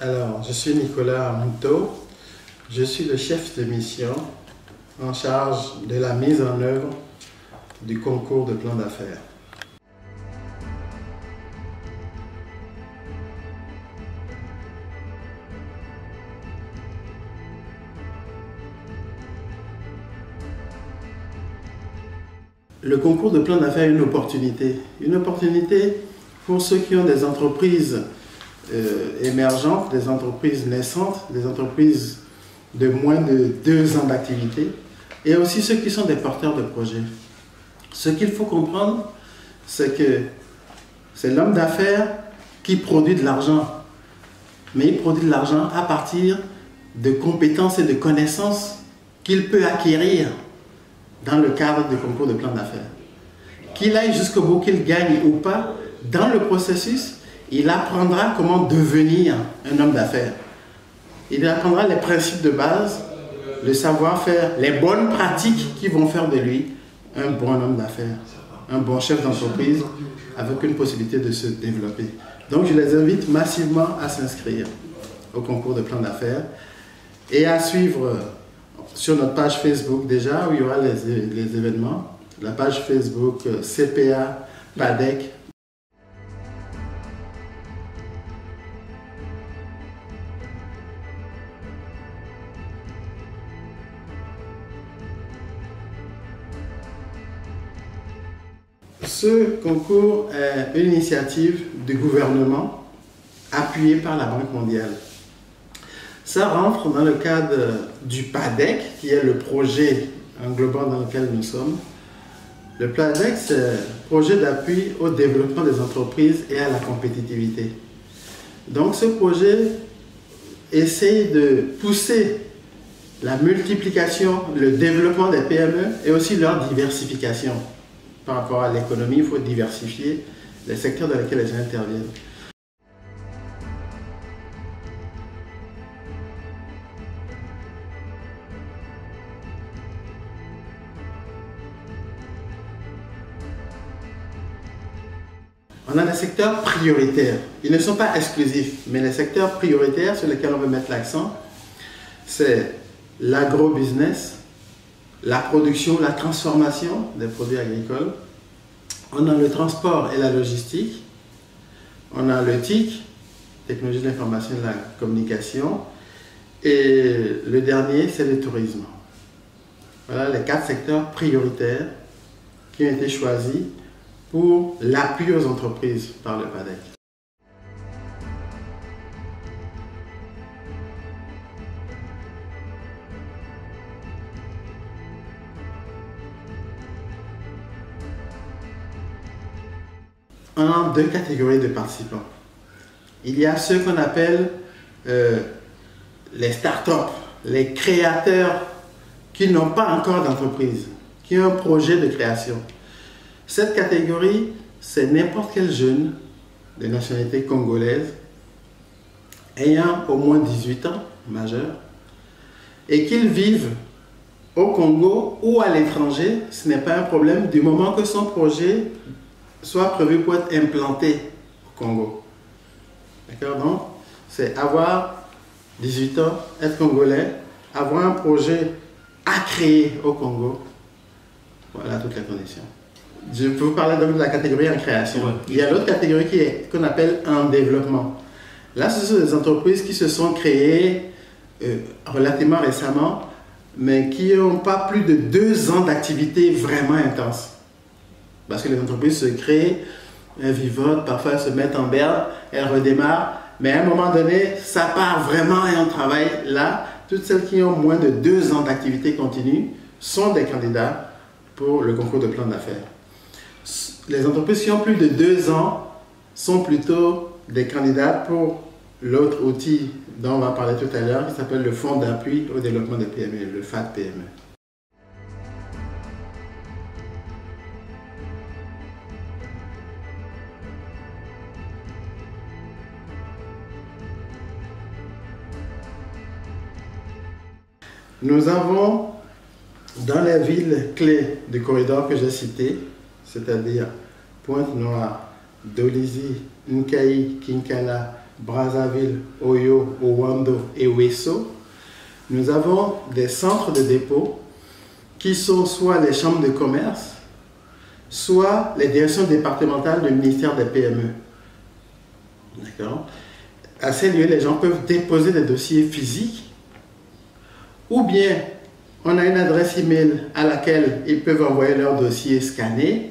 Alors, je suis Nicolas Mouto, je suis le chef de mission en charge de la mise en œuvre du concours de plan d'affaires. Le concours de plan d'affaires est une opportunité pour ceux qui ont des entreprises émergentes, des entreprises naissantes, des entreprises de moins de 2 ans d'activité, et aussi ceux qui sont des porteurs de projets. Ce qu'il faut comprendre, c'est que c'est l'homme d'affaires qui produit de l'argent, mais il produit de l'argent à partir de compétences et de connaissances qu'il peut acquérir dans le cadre du concours de plan d'affaires. Qu'il aille jusqu'au bout, qu'il gagne ou pas, dans le processus, il apprendra comment devenir un homme d'affaires. Il apprendra les principes de base, le savoir-faire, les bonnes pratiques qui vont faire de lui un bon homme d'affaires, un bon chef d'entreprise avec une possibilité de se développer. Donc je les invite massivement à s'inscrire au concours de plan d'affaires et à suivre sur notre page Facebook déjà où il y aura les événements, la page Facebook CPA PADEC. Ce concours est une initiative du gouvernement appuyée par la Banque mondiale. Ça rentre dans le cadre du PADEC, qui est le projet englobant dans lequel nous sommes. Le PADEC, c'est un projet d'appui au développement des entreprises et à la compétitivité. Donc ce projet essaie de pousser la multiplication, le développement des PME et aussi leur diversification. Par rapport à l'économie, il faut diversifier les secteurs dans lesquels elles interviennent. On a des secteurs prioritaires. Ils ne sont pas exclusifs, mais les secteurs prioritaires sur lesquels on veut mettre l'accent, c'est l'agro-business, la production, la transformation des produits agricoles. On a le transport et la logistique. On a le TIC, technologie de l'information et de la communication. Et le dernier, c'est le tourisme. Voilà les 4 secteurs prioritaires qui ont été choisis pour l'appui aux entreprises par le PADEC. On a 2 catégories de participants. Il y a ceux qu'on appelle les startups, les créateurs qui n'ont pas encore d'entreprise, qui ont un projet de création. Cette catégorie, c'est n'importe quel jeune de nationalité congolaise ayant au moins 18 ans, majeur, et qu'ils vivent au Congo ou à l'étranger, ce n'est pas un problème du moment que son projet soit prévu pour être implanté au Congo. D'accord? Donc, c'est avoir 18 ans, être congolais, avoir un projet à créer au Congo. Voilà toutes les conditions. Je peux vous parler donc de la catégorie en création. Ouais. Il y a l'autre catégorie qu'on appelle en développement. Là, ce sont des entreprises qui se sont créées relativement récemment, mais qui n'ont pas plus de 2 ans d'activité vraiment intense. Parce que les entreprises se créent, elles vivotent, parfois elles se mettent en berne, elles redémarrent, mais à un moment donné, ça part vraiment et on travaille là. Toutes celles qui ont moins de 2 ans d'activité continue sont des candidats pour le concours de plan d'affaires. Les entreprises qui ont plus de 2 ans sont plutôt des candidats pour l'autre outil dont on va parler tout à l'heure, qui s'appelle le Fonds d'appui au développement des PME, le FAD-PME. Nous avons dans les villes clés du corridor que j'ai cité, c'est-à-dire Pointe-Noire, Dolisie, Nkayi, Kinkala, Brazzaville, Oyo, Owando et Ouesso, nous avons des centres de dépôt qui sont soit les chambres de commerce, soit les directions départementales du ministère des PME. D'accord? À ces lieux, les gens peuvent déposer des dossiers physiques, ou bien on a une adresse email à laquelle ils peuvent envoyer leurs dossiers scannés.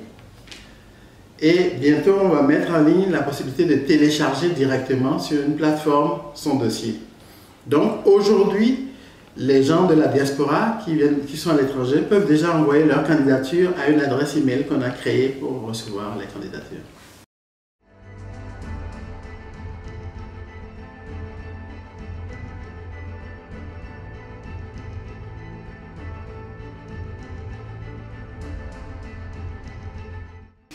Et bientôt, on va mettre en ligne la possibilité de télécharger directement sur une plateforme son dossier. Donc aujourd'hui, les gens de la diaspora qui sont à l'étranger peuvent déjà envoyer leur candidature à une adresse email qu'on a créée pour recevoir les candidatures.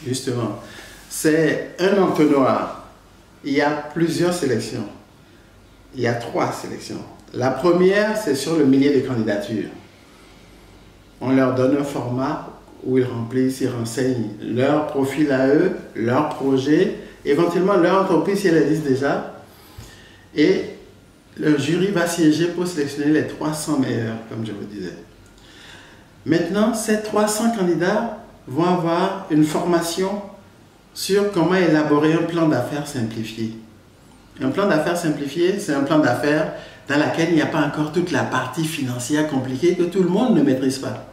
Justement, c'est un entonnoir. Il y a plusieurs sélections. Il y a 3 sélections. La première, c'est sur le millier de candidatures. On leur donne un format où ils remplissent, ils renseignent leur profil à eux, leur projet, éventuellement leur entreprise si elle existe déjà. Et le jury va siéger pour sélectionner les 300 meilleurs, comme je vous disais. Maintenant, ces 300 candidats vont avoir une formation sur comment élaborer un plan d'affaires simplifié. Un plan d'affaires simplifié, c'est un plan d'affaires dans lequel il n'y a pas encore toute la partie financière compliquée que tout le monde ne maîtrise pas.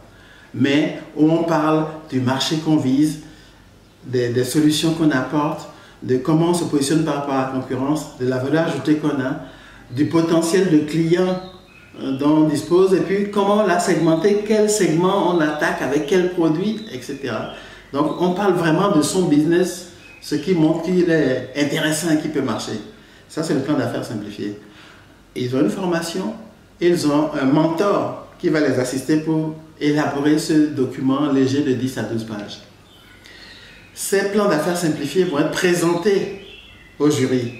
Mais où on parle du marché qu'on vise, des solutions qu'on apporte, de comment on se positionne par rapport à la concurrence, de la valeur ajoutée qu'on a, du potentiel de clients dont on dispose, et puis comment on l'a segmenté, quel segment on attaque avec quel produit, etc. Donc on parle vraiment de son business, ce qui montre qu'il est intéressant et qu'il peut marcher. Ça, c'est le plan d'affaires simplifié. Ils ont une formation, ils ont un mentor qui va les assister pour élaborer ce document léger de 10 à 12 pages. Ces plans d'affaires simplifiés vont être présentés au jury.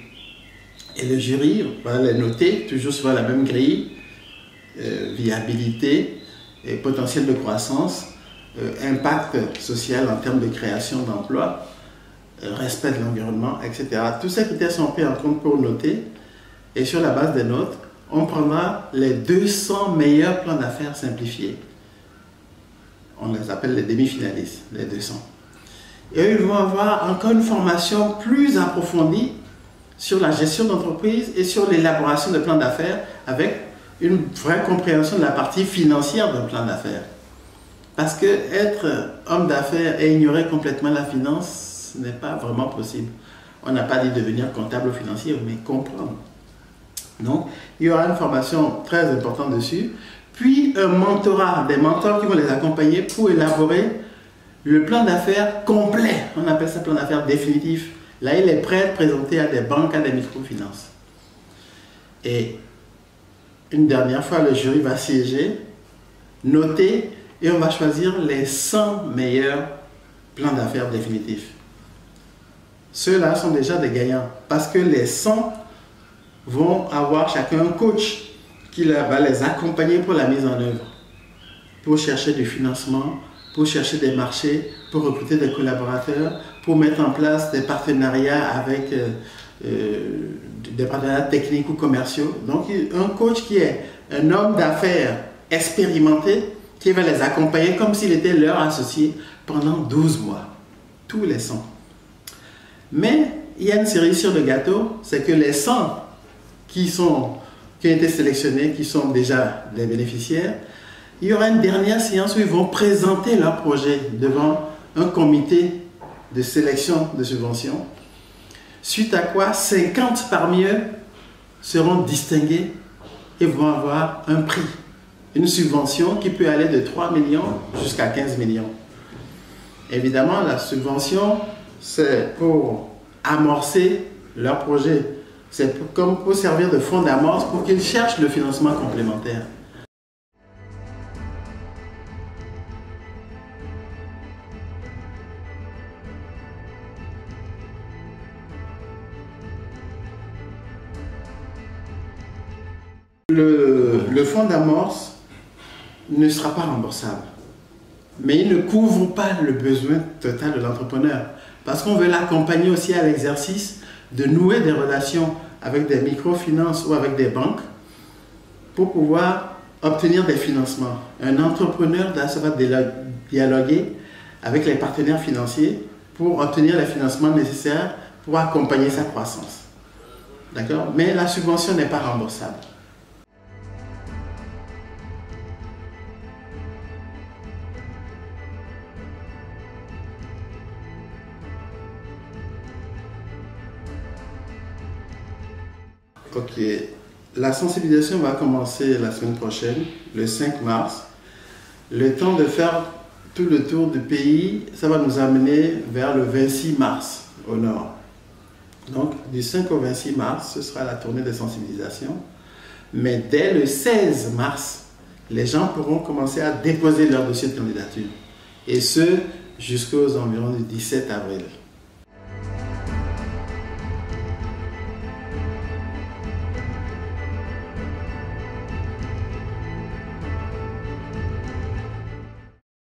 Et le jury va les noter, toujours sur la même grille, viabilité, et potentiel de croissance, impact social en termes de création d'emplois, respect de l'environnement, etc. Tous ces critères sont pris en compte pour noter, et sur la base des notes, on prendra les 200 meilleurs plans d'affaires simplifiés. On les appelle les demi-finalistes, les 200. Et ils vont avoir encore une formation plus approfondie sur la gestion d'entreprise et sur l'élaboration de plans d'affaires avec une vraie compréhension de la partie financière d'un plan d'affaires. Parce que être homme d'affaires et ignorer complètement la finance, ce n'est pas vraiment possible. On n'a pas dit devenir comptable ou financier, mais comprendre. Donc, il y aura une formation très importante dessus. Puis, un mentorat, des mentors qui vont les accompagner pour élaborer le plan d'affaires complet. On appelle ça plan d'affaires définitif. Là, il est prêt à être présenté à des banques, à des microfinances. Et une dernière fois, le jury va siéger, noter, et on va choisir les 100 meilleurs plans d'affaires définitifs. Ceux-là sont déjà des gagnants, parce que les 100 vont avoir chacun un coach qui va les accompagner pour la mise en œuvre, pour chercher du financement, pour chercher des marchés, pour recruter des collaborateurs, pour mettre en place des partenariats avec des partenariats techniques ou commerciaux. Donc, un coach qui est un homme d'affaires expérimenté, qui va les accompagner comme s'il était leur associé pendant 12 mois, tous les 100. Mais il y a une cerise sur le gâteau, c'est que les 100 qui ont été sélectionnés, qui sont déjà les bénéficiaires, il y aura une dernière séance où ils vont présenter leur projet devant un comité de sélection de subventions, suite à quoi 50 parmi eux seront distingués et vont avoir un prix, une subvention qui peut aller de 3 millions jusqu'à 15 millions. Évidemment, la subvention, c'est pour amorcer leur projet. C'est comme pour servir de fonds d'amorce pour qu'ils cherchent le financement complémentaire. Le fonds d'amorce ne sera pas remboursable, mais il ne couvre pas le besoin total de l'entrepreneur, parce qu'on veut l'accompagner aussi à l'exercice de nouer des relations avec des microfinances ou avec des banques pour pouvoir obtenir des financements. Un entrepreneur ça va dialoguer avec les partenaires financiers pour obtenir les financements nécessaires pour accompagner sa croissance. D'accord? Mais la subvention n'est pas remboursable. Ok, la sensibilisation va commencer la semaine prochaine, le 5 mars. Le temps de faire tout le tour du pays, ça va nous amener vers le 26 mars au nord. Donc, du 5 au 26 mars, ce sera la tournée de sensibilisation. Mais dès le 16 mars, les gens pourront commencer à déposer leur dossier de candidature. Et ce, jusqu'aux environs du 17 avril.